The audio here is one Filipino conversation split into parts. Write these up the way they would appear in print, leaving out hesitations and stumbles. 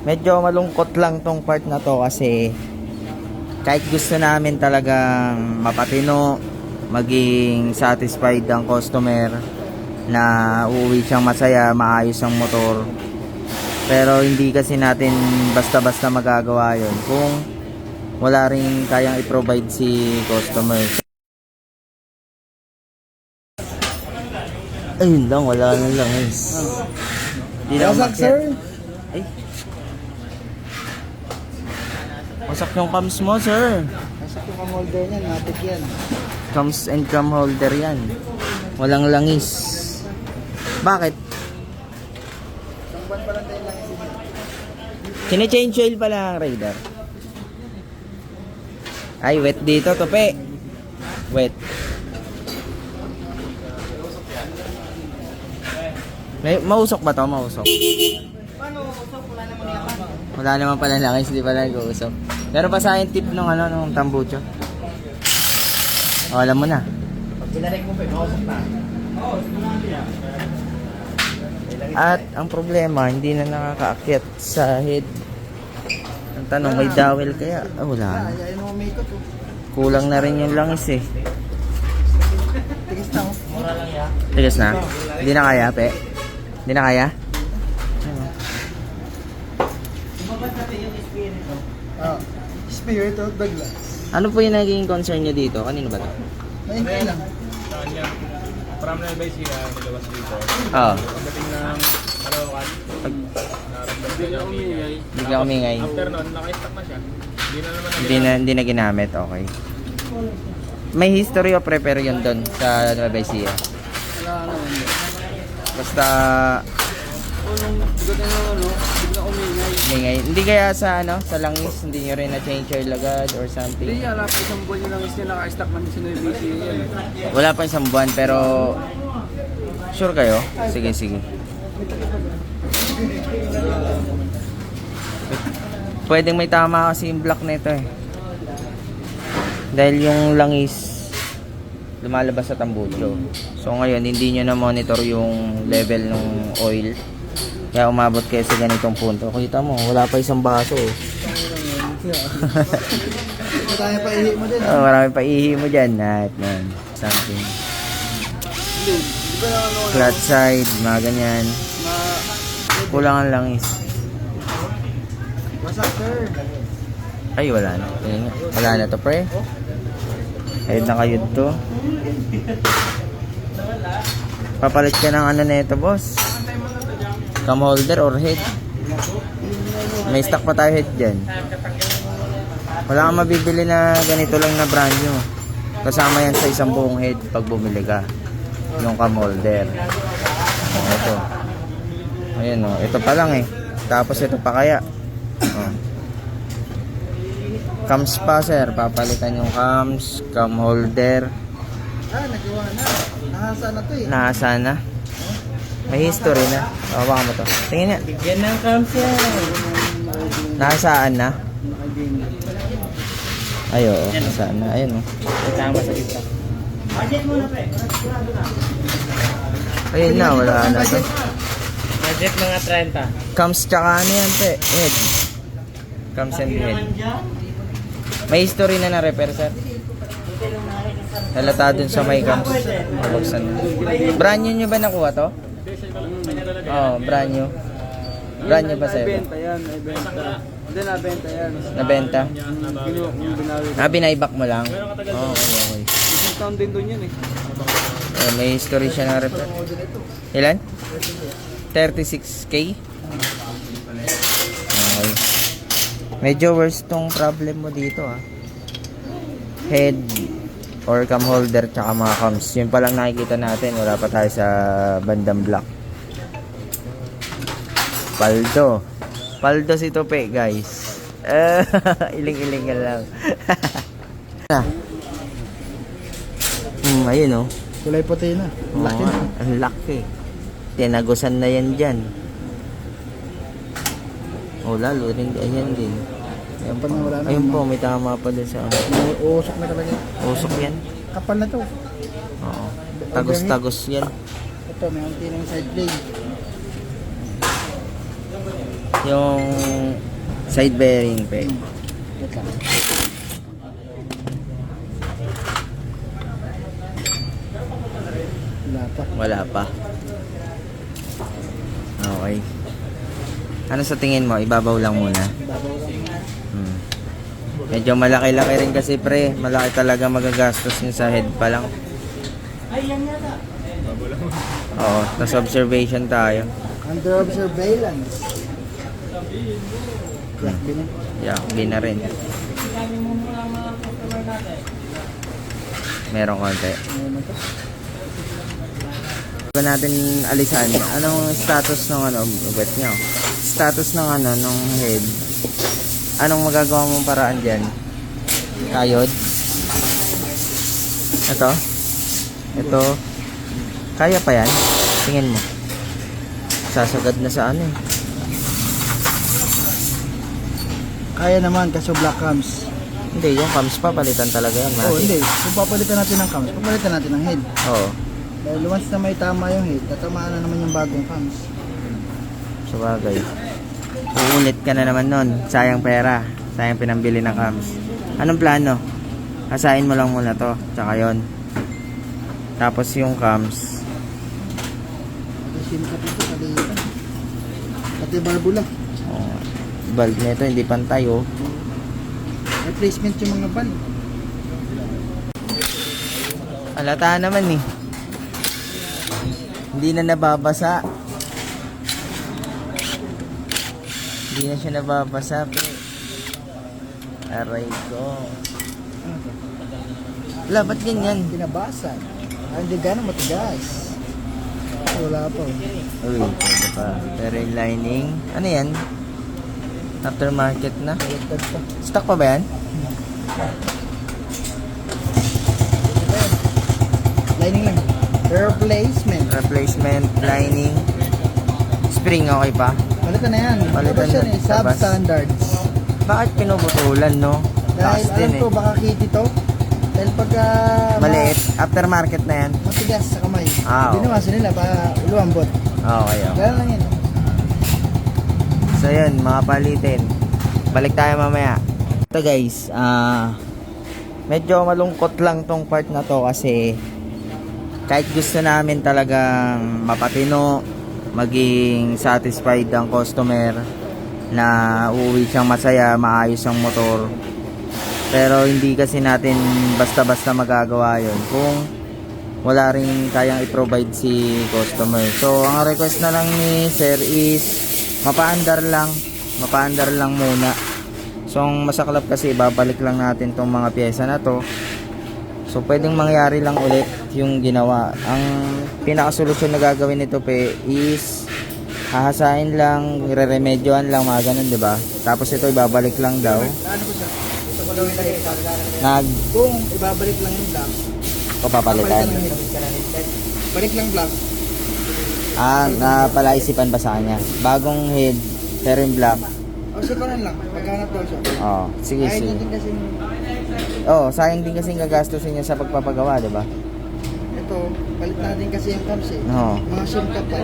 Medyo malungkot lang tong part na to kasi kahit gusto namin talagang mapatino, maging satisfied ang customer na uuwi siyang masaya, maayos ang motor. Pero hindi kasi natin basta-basta magagawa yon kung wala rin kayang i-provide si customer. Ayun lang, wala na lang guys. Hindi na Wasak, sir. Ay. Wasak yung cams mo, sir. Wasak yung holder niyan, matik yan. Cams and cam holder yan. Walang langis. Bakit? Isang buwan pa lang tayo lang ito. Kine-change oil pala ang radar. Ay, wet dito, tope. Wet. May mausok ba to? Mausok. Paano usok? Wala namang yaman. Wala naman pala langis, hindi pala nag-uusok. Pero pa sa akin tip nung nung tambucho. O, alam mo na. Pag bilarik mo pa, mausok na. Oo, At ang problema, hindi na nakakaakyat sa head. Ang tanong, may dowel kaya? Ah, wala na. Ayayin mo umikot. Kulang na rin yung langis eh. Tigis na. Mura lang yan. Tigas na? Hindi na kaya, pe? Hindi na kaya? Ibabad natin yung spirit. Oo. Spirit o dagla. Ano po yung naging concern nyo dito? Kanino ba to? Maingay lang. Kanya, from na ba siya nilawas dito? Oo. Pagdating ng Malawakan, naramdaman niya ng ingay. Bigla umingay. After nun, naka-stack na siya. Hindi na naman Hindi na ginamit, okay. May history of repair yun doon sa Nueva Ecija. Wala na yun. Basta Nung bigot na yung bigla umingay. umingay. Hindi kaya sa sa langis, hindi nyo rin na-change oil agad or Hindi, something. alam ko isang buwan yung langis niya naka-stack man sa NBC yan. Wala pa isang buwan pero sure kayo? Sige, sige. Pwedeng may tama kasi yung block nito eh. Dahil yung langis lumalabas sa tambucho. So ngayon hindi nyo na monitor yung level ng oil. Kaya umabot kayo sa ganitong punto. Kita mo, wala pa isang baso. Marami pa ihi mo din. Oh, marami pa ihi mo dyan. At man, something. Hindi. Di ba ano? Flat side, mga ganyan. Kulang ang langis. Wasak, sir. Ay, wala na. Ayun nga. Wala na to, pre. Ayun na kayo to. Papalit ka ng ano na ito, boss. Cam holder or head. May stock pa tayo head dyan. Wala kang mabibili na ganito lang na brand new. Kasama yan sa isang buong head pag bumili ka. Yung cam holder. Ito. Ayan o. Ito pa lang eh. Tapos ito pa kaya. Cams pa, sir. Papalitan yung cams, cam holder. Nagawa na. Nahasa na to eh. Nasa na. May history na. Baka mo to. Tingin nga. Bigyan ng cams yan. Nasaan na? Ay, oo. Nasaan na. Ayun o. Tama sa isa. Budget mo na pre. Ayun na. Wala na to. Budget mga 30. Cams tsaka ano yan, pe? Head. Cams and head. May history na na-repair, sir. Halata dun sa may cams. Mabuksan. Brand new nyo ba nakuha to? Oo, brand new. Brand new ba, sir? Nabenta yan. Nabenta. Hindi, nabenta yan. Nabenta? Kinuha kong binawi. Ah, binaybak mo lang? Oo, okay, okay. Isang taon din doon yan eh. May history siya na repair. Ilan? 36K? Okay. Medyo worse tong problem mo dito ah. Head or cam holder tsaka mga cams. Yun pa lang nakikita natin. Wala pa tayo sa bandang block. Paldo. Paldo si Tope guys. Iling-ilingan lang. Ayun oh. Kulay puti na. Laki na. Ang laki. Tinagusan na yan dyan. O lalo rin. Ayan din. Ayan pa na wala na. Ayun po, may tama pa din sa ano. Uusok na talaga. Usok yan. Kapal na to. Oo. Tagos-tagos yan. Ito, may unti ng side blade. Yung side bearing pe. Wait lang. Wala pa. Wala pa. Okay. Ano sa tingin mo? Ibabaw lang muna. Hmm. Medyo malaki-laki rin kasi pre. Malaki talaga magagastos nyo sa head pa lang. Oo, tas observation tayo. Under surveillance. Yakbi na. Yakbi na rin. Meron konti. Ano to? Bago natin alisan, anong status ng ano, ugat nyo? Status ng ano, ng head. Anong magagawa mong paraan dyan? Kayod? Ito? Ito? Kaya pa yan? Tingin mo. Sasagad na sa ano eh. Kaya naman, kaso black cams. Hindi, yung cams pa, palitan talaga yan. Oo, hindi. Kung papalitan natin ng cams, papalitan natin ng head. Oo. Dahil once na may tama yung head, tatamaan na naman yung bagong cams. Sabagay. Uulit ka na naman nun. Sayang pera. Sayang pinambili ng cams. Anong plano? Kasain mo lang muna to. Tsaka yon. Tapos yung cams. Kasi ka dito, kalitan. Pati barbula. Oh, bulb nito hindi pantay oh. Replacement yung mga bulb. Alata naman eh. Hindi na nababasa. Hindi na siya nababasa. Pre. Aray ko. Wala, ba't ganyan? Pinabasa. Hindi gano'ng matigas. Wala pa. Uy, pwede pa. Pero yung lining, ano yan? Aftermarket na. Baliktad pa. Stock pa ba yan? Lining lang. Replacement. Replacement, lining. Spring, okay pa? Palitan na yan. Palitan Tapos yan na. eh, substandards. Bakit pinubutulan, no? Dahil Taas din alam ko, baka kitty to. Dahil pagka Maliit. Aftermarket na yan. matigas sa kamay. Ah, Binawasan nila para luwambot. Okay, okay. Gano'n lang yan. So yun, mga palitin. Balik tayo mamaya. Ito guys, medyo malungkot lang tong part na to kasi kahit gusto namin talagang mapatino, maging satisfied ang customer na uuwi siyang masaya, maayos ang motor. Pero hindi kasi natin basta-basta magagawa yon kung wala rin kayang i-provide si customer. So ang request na lang ni sir is mapaandar lang muna. So ang masaklap kasi babalik lang natin tong mga pyesa na to. So pwedeng mangyari lang ulit yung ginawa. Ang pinakasolusyon na gagawin nito pe is hahasain lang, ireremedyoan lang, mga ganun, di ba? Tapos ito ibabalik lang daw. Ano ko siya? Ito ko daw Nag kung ibabalik lang yung black, papalitan. ng head. Balik lang black. Napalaisipan ba sa kanya? Bagong head, pero yung black. O siparan lang, maghanap daw siya. Oh, sige, Kahit sige. natin kasi Oh, sayang din kasi gagastusin niya sa pagpapagawa, di ba? ito, palit natin kasi yung cams eh. Oo. Mga SIM ka pa.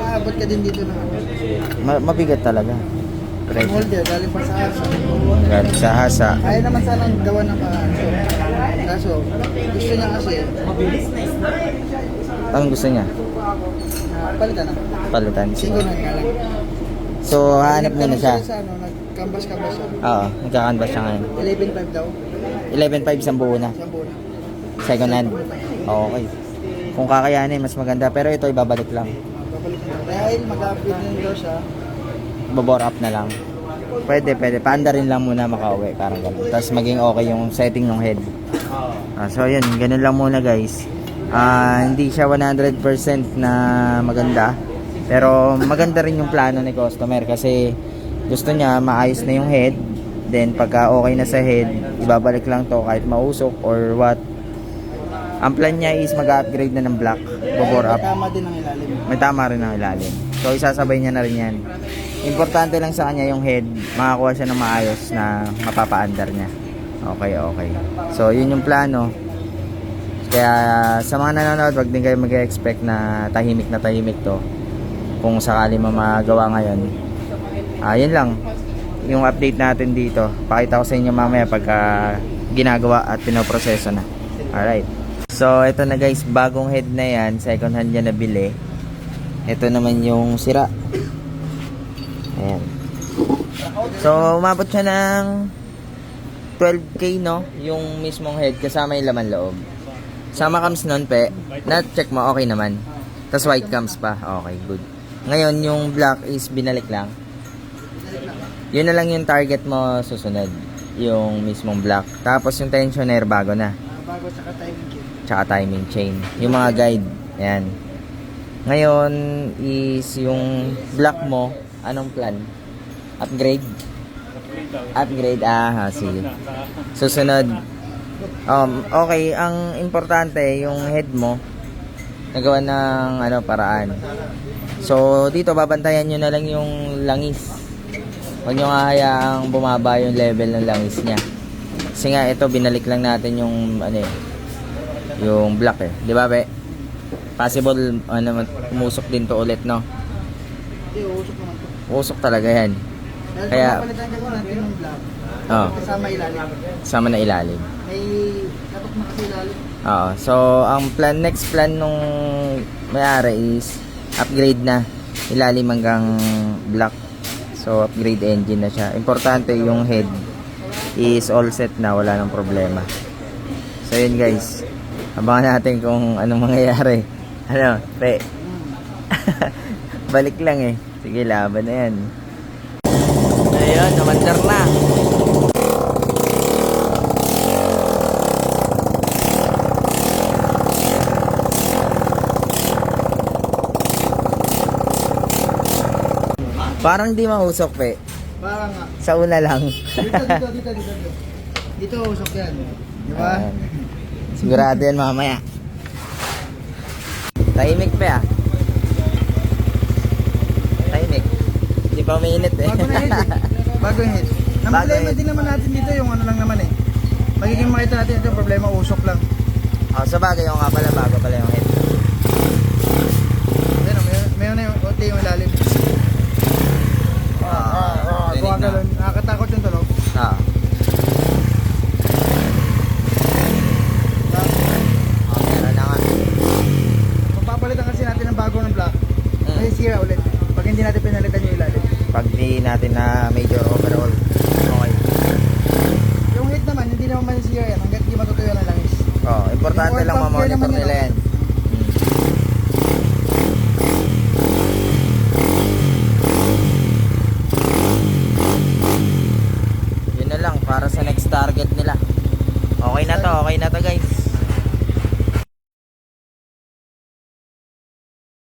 Aabot ka din dito ng ano. Mabigat talaga. Yung Presyo. holder, galing pa sa hasa. Galing sa hasa. Kaya naman sanang gawa ng kaso, gusto niya kasi, Ang gusto niya? palitan na. Palitan. Single na nga lang. So, hanap niya na siya. Sa ano, nag-canvas-canvas siya. Oo, nagkakanvas siya ngayon. 11.5 daw. 11.5 isang buo na. Isang buo na. Second hand. Okay. Kung kakayanin, mas maganda. Pero ito, ibabalik lang. Babalik na. Dahil mag-upgrade din daw siya. Babor up na lang. Pwede. Paanda rin lang muna makauwi. Parang ganun. Tapos maging okay yung setting ng head. So, yun. Ganun lang muna, guys. Hindi siya 100% na maganda. Pero maganda rin yung plano ni customer kasi gusto niya maayos na yung head. Then pagka okay na sa head, ibabalik lang to kahit mausok or what. Ang plan niya is mag-upgrade na ng black, babor up. Tama din ang ilalim. May tama rin ang ilalim. So isasabay niya na rin yan. Importante lang sa kanya yung head, makakuha siya ng maayos na mapapaandar niya. Okay. So yun yung plano. Kaya sa mga nanonood, wag din kayo mag-expect na tahimik to. Kung sakali mo magawa ngayon, Yun lang yung update natin dito. Pakita ko sa inyo mamaya pagka ginagawa at pinoproseso na. Alright. So, ito na guys, bagong head na yan. Second hand yan nabili. Ito naman yung sira. Ayan. So, umabot siya ng 12K, no? Yung mismong head kasama yung laman loob. Sama cams nun, pe. Na-check mo, okay naman. Tapos white cams pa. Okay, good. Ngayon, yung black is binalik lang. Yun na lang yung target mo susunod. Yung mismong black. Tapos yung tensioner, bago na. Bago tsaka timing chain. Tsaka timing chain. Yung mga guide. Ayan. Ngayon is yung black mo, anong plan? Upgrade? Upgrade, sige. Susunod. Okay, ang importante, yung head mo, nagawa ng paraan. So, dito, babantayan nyo na lang yung langis. Huwag nyo nga hayaang bumaba yung level ng langis niya. Kasi nga, ito, binalik lang natin yung, yung black Di ba, be? Possible, umusok din to ulit, no? Hindi, uusok naman to. Usok talaga yan. Dahil Kaya, papalitan ka natin ng black. Kasama ilalim. sama na ilalim. May dapat makasi ilalim. So, ang next plan nung may-ari is upgrade na ilalim hanggang black. So, upgrade engine na siya. Importante yung head is all set na, wala nang problema. So, yun guys. Abangan natin kung anong mangyayari. Pe? Balik lang eh. Sige, laban na yan. Ayun, namandar na. Parang di mausok, pe. Parang nga. Sa una lang. Dito. Dito usok yan. Di ba? Sigurado yan mamaya. Tahimik, pe, Tahimik. Di pa umiinit, eh. Bago na head eh. Bagong head. Ang Bagong problema head. din naman natin dito yung lang naman eh. Magiging makita natin ito yung problema usok lang. Sa bagay, yung nga pala, bago pala yung head. Ayan o, mayon na yung konti yung ilalim. Buwan ka lang. Nakakatakot yung tunog. Meron na nga. Magpapalitan kasi natin ng bago ng black. Kasi sira ulit. Pag hindi natin pinalitan yung ilalim. Pag di natin na major overhaul, okay. Yung head naman, hindi naman masisira yan hanggat di matutuyo ng langis. Importante Yung lang oil pump mamonitor naman nila yun, yan. Yun na lang, para sa next target nila. Okay na to guys.